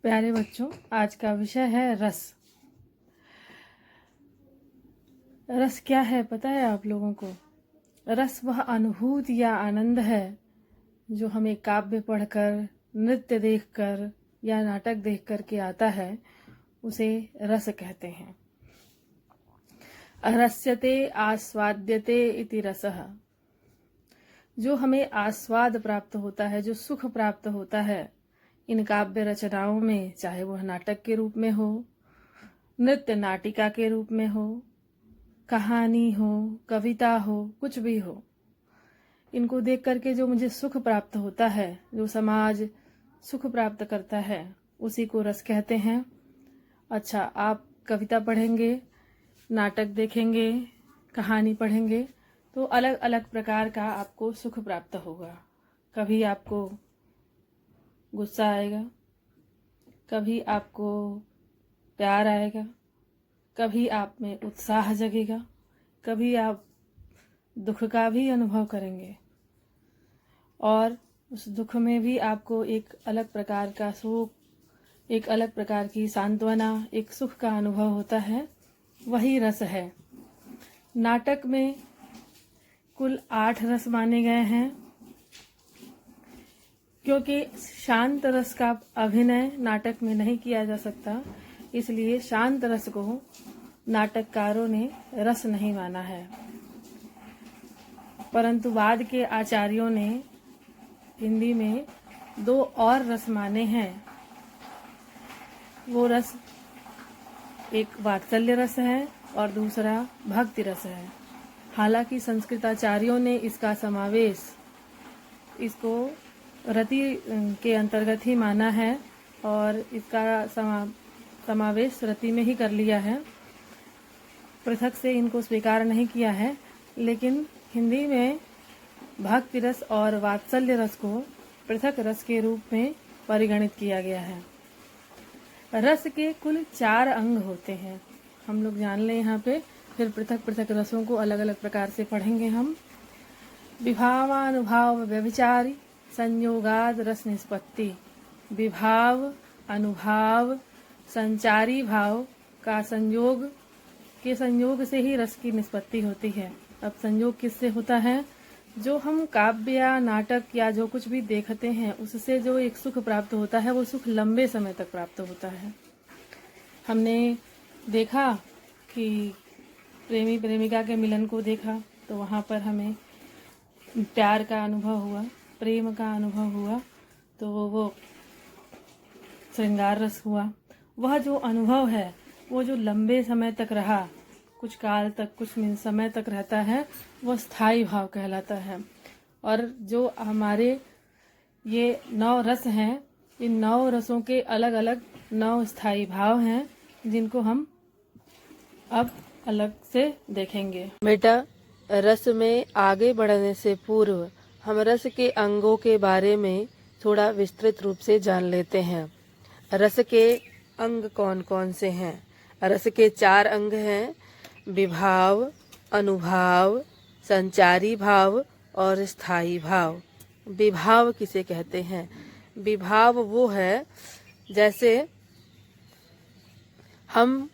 प्यारे बच्चों, आज का विषय है रस। रस क्या है पता है आप लोगों को? रस वह अनुभूति या आनंद है जो हमें काव्य पढ़कर, नृत्य देखकर या नाटक देखकर के आता है, उसे रस कहते हैं। रस्यते आस्वाद्यते इति रसः। जो हमें आस्वाद प्राप्त होता है, जो सुख प्राप्त होता है इन काव्य रचनाओं में, चाहे वह नाटक के रूप में हो, नृत्य नाटिका के रूप में हो, कहानी हो, कविता हो, कुछ भी हो, इनको देख करके जो मुझे सुख प्राप्त होता है, जो समाज सुख प्राप्त करता है, उसी को रस कहते हैं। अच्छा, आप कविता पढ़ेंगे, नाटक देखेंगे, कहानी पढ़ेंगे तो अलग अलग प्रकार का आपको सुख प्राप्त होगा। कभी आपको गुस्सा आएगा, कभी आपको प्यार आएगा, कभी आप में उत्साह जगेगा, कभी आप दुख का भी अनुभव करेंगे और उस दुख में भी आपको एक अलग प्रकार का सुख, एक अलग प्रकार की सांत्वना, एक सुख का अनुभव होता है। वही रस है। नाटक में कुल 8 रस माने गए हैं, क्योंकि शांत रस का अभिनय नाटक में नहीं किया जा सकता, इसलिए शांत रस को नाटककारों ने रस नहीं माना है। परंतु बाद के आचार्यों ने हिंदी में 2 और रस माने हैं। वो रस एक वात्सल्य रस है और दूसरा भक्ति रस है। हालांकि संस्कृताचार्यों ने इसका समावेश, इसको रति के अंतर्गत ही माना है और इसका समावेश रति में ही कर लिया है, पृथक से इनको स्वीकार नहीं किया है। लेकिन हिंदी में भक्ति रस और वात्सल्य रस को पृथक रस के रूप में परिगणित किया गया है। रस के कुल 4 अंग होते हैं, हम लोग जान लें यहाँ पे, फिर पृथक पृथक रसों को अलग अलग प्रकार से पढ़ेंगे हम। विभावानुभाव व्यभिचारी संयोगाद रस निष्पत्ति। विभाव, अनुभाव, संचारी भाव का संयोग के संयोग से ही रस की निष्पत्ति होती है। अब संयोग किससे होता है? जो हम काव्य या नाटक या जो कुछ भी देखते हैं उससे जो एक सुख प्राप्त होता है, वो सुख लंबे समय तक प्राप्त होता है। हमने देखा कि प्रेमी प्रेमिका के मिलन को देखा तो वहाँ पर हमें प्यार का अनुभव हुआ, प्रेम का अनुभव हुआ, तो वो श्रृंगार रस हुआ। वह जो अनुभव है वो जो लंबे समय तक रहा, कुछ काल तक, कुछ समय तक रहता है, वो स्थायी भाव कहलाता है। और जो हमारे ये 9 रस हैं, इन 9 रसों के अलग अलग 9 स्थायी भाव हैं, जिनको हम अब अलग से देखेंगे। बेटा, रस में आगे बढ़ने से पूर्व हम रस के अंगों के बारे में थोड़ा विस्तृत रूप से जान लेते हैं। रस के अंग कौन कौन से हैं? रस के 4 अंग हैं, विभाव, अनुभाव, संचारी भाव और स्थायी भाव। विभाव किसे कहते हैं? विभाव वो है, जैसे हम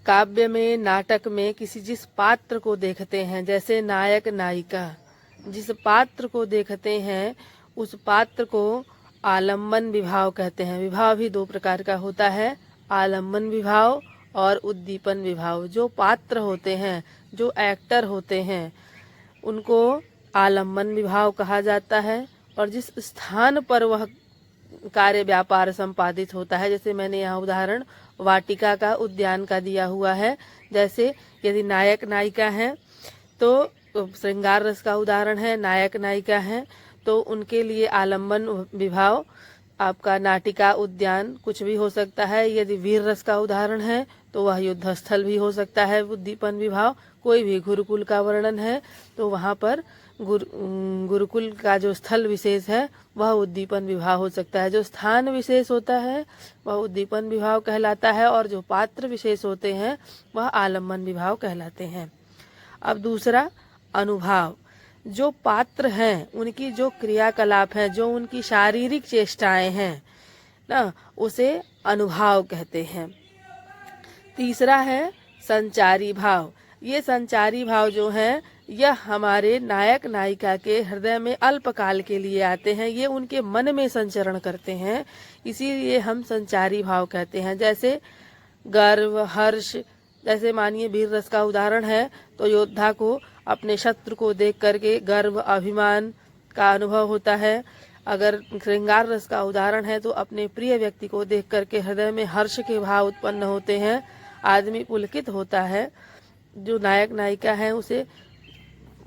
काव्य में, नाटक में जिस पात्र को देखते हैं, जैसे नायक नायिका, जिस पात्र को देखते हैं उस पात्र को आलम्बन विभाव कहते हैं। विभाव भी 2 प्रकार का होता है, आलम्बन विभाव और उद्दीपन विभाव। जो पात्र होते हैं, जो एक्टर होते हैं, उनको आलम्बन विभाव कहा जाता है। और जिस स्थान पर वह कार्य व्यापार संपादित होता है, जैसे मैंने यहाँ उदाहरण वाटिका का, उद्यान का दिया हुआ है। जैसे यदि नायक नायिका हैं तो श्रृंगार रस का उदाहरण है, नायक नायिका हैं तो उनके लिए आलम्बन विभाव, आपका नाटिका, उद्यान कुछ भी हो सकता है। यदि वीर रस का उदाहरण है तो वह युद्ध स्थल भी हो सकता है, उद्दीपन विभाव। कोई भी गुरुकुल का वर्णन है तो वहाँ पर गुरुकुल का जो स्थल विशेष है वह उद्दीपन विभाव हो सकता है। जो स्थान विशेष होता है वह उद्दीपन विभाव कहलाता है और जो पात्र विशेष होते हैं वह आलम्बन विभाव कहलाते हैं। अब दूसरा, अनुभाव। जो पात्र हैं उनकी जो क्रियाकलाप हैं, जो उनकी शारीरिक चेष्टाएं हैं, ना, उसे अनुभाव कहते हैं। तीसरा है संचारी भाव। ये संचारी भाव जो है यह हमारे नायक नायिका के हृदय में अल्पकाल के लिए आते हैं, ये उनके मन में संचरण करते हैं, इसीलिए हम संचारी भाव कहते हैं। जैसे गर्व, हर्ष, जैसे मानिए वीर रस का उदाहरण है तो योद्धा को अपने शत्रु को देख करके गर्व, अभिमान का अनुभव होता है। अगर श्रृंगार रस का उदाहरण है तो अपने प्रिय व्यक्ति को देख करके हृदय में हर्ष के भाव उत्पन्न होते हैं, आदमी पुलकित होता है। जो नायक नायिका है उसे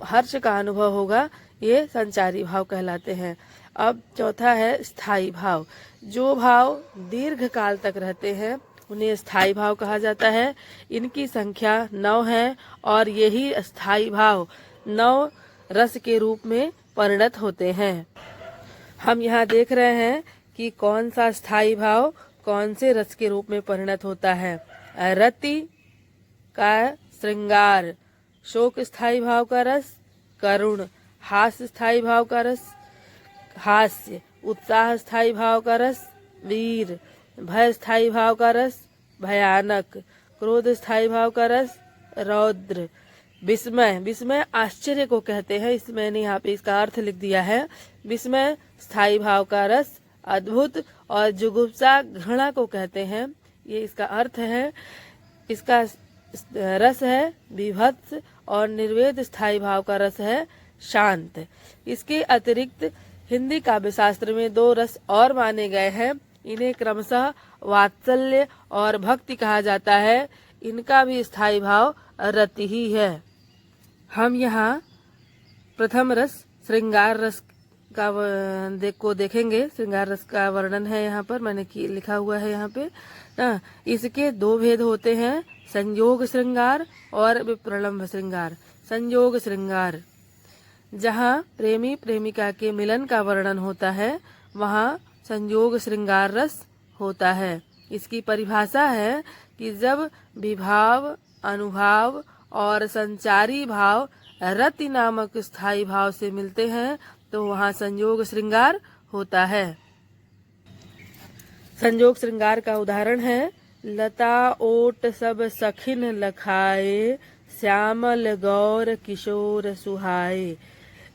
हर्ष का अनुभव होगा, ये संचारी भाव कहलाते हैं। अब चौथा है स्थायी भाव। जो भाव दीर्घ काल तक रहते हैं उन्हें स्थायी भाव कहा जाता है। इनकी संख्या 9 है और यही स्थायी भाव 9 रस के रूप में परिणत होते हैं। हम यहाँ देख रहे हैं कि कौन सा स्थायी भाव कौन से रस के रूप में परिणत होता है। रति का श्रृंगार, शोक स्थायी भाव का रस, करुण, हास्य स्थायी भाव का रस, हास्य, उत्साह स्थायी भाव का रस, वीर, भय स्थायी भाव का रस, भयानक, क्रोध स्थायी भाव का रस, रौद्र, विस्मय, विस्मय आश्चर्य को कहते हैं, इसमें मैंने यहाँ पे इसका अर्थ लिख दिया है। विस्मय स्थायी भाव का रस, अद्भुत और जुगुप्सा घृणा को कहते हैं, ये इसका अर्थ है। इसका रस है विभत्स और निर्वेद स्थायी भाव का रस है शांत। इसके अतिरिक्त हिंदी काव्य शास्त्र में 2 रस और माने गए हैं, इन्हें क्रमशः वात्सल्य और भक्ति कहा जाता है। इनका भी स्थायी भाव रति ही है। हम यहाँ प्रथम रस श्रृंगार रस का को देखेंगे। श्रृंगार रस का वर्णन है यहाँ पर, मैंने लिखा हुआ है यहाँ पे ना। इसके 2 भेद होते हैं, संयोग श्रृंगार और विप्रलम्भ श्रृंगार। संयोग श्रृंगार जहाँ प्रेमी प्रेमिका के मिलन का वर्णन होता है वहाँ संयोग श्रृंगार रस होता है। इसकी परिभाषा है कि जब विभाव, अनुभाव और संचारी भाव रति नामक स्थायी भाव से मिलते हैं तो वहाँ संयोग श्रृंगार होता है। संयोग श्रृंगार का उदाहरण है, लता ओट सब सखिन लखाए, श्यामल गौर किशोर सुहाए।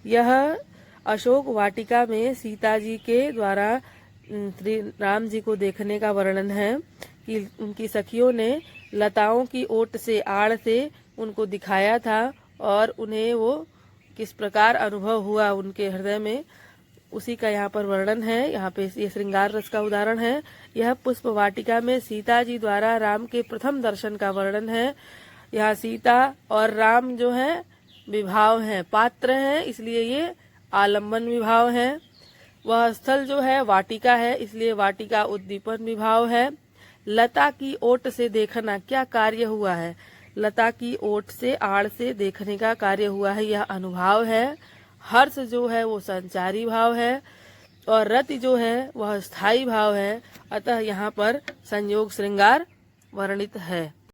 यह अशोक वाटिका में सीता जी के द्वारा श्री राम जी को देखने का वर्णन है कि उनकी सखियों ने लताओं की ओट से, आड़ से उनको दिखाया था और उन्हें वो किस प्रकार अनुभव हुआ उनके हृदय में, उसी का यहाँ पर वर्णन है। यहाँ पे ये श्रृंगार रस का उदाहरण है। यह पुष्प वाटिका में सीता जी द्वारा राम के प्रथम दर्शन का वर्णन है। यहाँ सीता और राम जो है विभाव है, पात्र हैं, इसलिए ये आलम्बन विभाव है। वह स्थल जो है वाटिका है, इसलिए वाटिका उद्दीपन विभाव है। लता की ओट से देखना क्या कार्य हुआ है, लता की ओट से, आड़ से देखने का कार्य हुआ है, यह अनुभाव है। हर्ष जो है वो संचारी भाव है और रति जो है वह स्थायी भाव है। अतः यहाँ पर संयोग श्रृंगार वर्णित है।